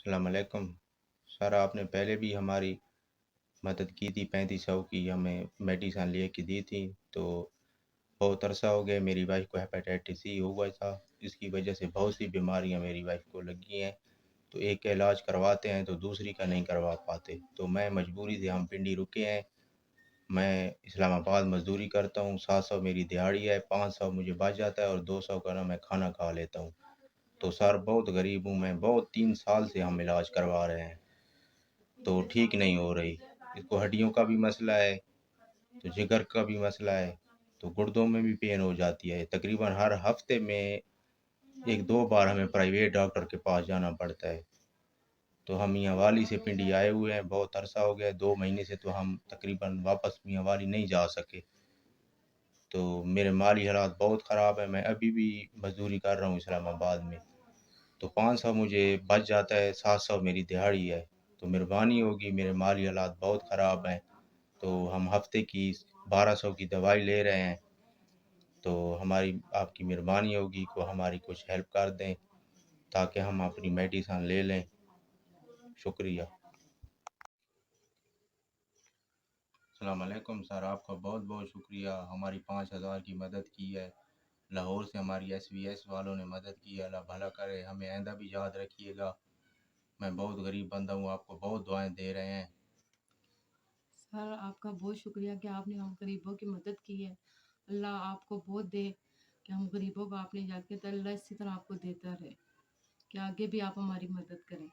السلام علیکم سر، آپ نے پہلے بھی ہماری مدد کی تھی، 3500 کی ہمیں میڈیسن لے کے دی تھی، تو بہت عرصہ ہو گیا میری وائف کو ہیپاٹائٹس سی ہوا تھا، اس کی وجہ سے بہت سی بیماریاں میری وائف کو لگی ہیں، تو ایک کا علاج کرواتے ہیں تو دوسری کا نہیں کروا پاتے، تو میں مجبوری سے ہم پنڈی رکے ہیں۔ میں اسلام آباد مزدوری کرتا ہوں، 700 میری دیہڑی ہے، 500 مجھے بچ جاتا ہے اور 200 کا نا میں کھانا کھا لیتا ہوں۔ تو سر بہت غریب ہوں میں، بہت 3 سال سے ہم علاج کروا رہے ہیں تو ٹھیک نہیں ہو رہی۔ اس کو ہڈیوں کا بھی مسئلہ ہے، تو جگر کا بھی مسئلہ ہے، تو گردوں میں بھی پین ہو جاتی ہے، تقریباً ہر ہفتے میں 1-2 بار ہمیں پرائیویٹ ڈاکٹر کے پاس جانا پڑتا ہے۔ تو ہم میاں والی سے پنڈی آئے ہوئے ہیں، بہت عرصہ ہو گیا، 2 مہینے سے تو ہم تقریباً واپس میاں والی نہیں جا سکے، تو میرے مالی حالات بہت خراب ہیں، میں ابھی بھی مزدوری کر رہا ہوں اسلام آباد میں، تو 500 مجھے بچ جاتا ہے، 700 میری دیہڑی ہے، تو مہربانی ہوگی، میرے مالی حالات بہت خراب ہیں، تو ہم ہفتے کی 1200 کی دوائی لے رہے ہیں، تو ہماری آپ کی مہربانی ہوگی کہ ہماری کچھ ہیلپ کر دیں تاکہ ہم اپنی میڈیسن لے لیں، شکریہ۔ السلام علیکم سر، آپ کا بہت بہت شکریہ، ہماری 5000 کی مدد کی ہے، لاہور سے ہماری SVS والوں نے مدد کی ہے، اللہ بھلا کرے، ہمیں آئندہ بھی یاد رکھیے گا، میں بہت غریب بندہ ہوں، آپ کو بہت دعائیں دے رہے ہیں۔ سر آپ کا بہت شکریہ کہ آپ نے ہم غریبوں کی مدد کی ہے۔ اللہ آپ کو بہت دے کہ ہم غریبوں کو آپ نے یاد کیا، تو اللہ اسی طرح آپ کو دیتا رہے کہ آگے بھی آپ ہماری مدد کریں۔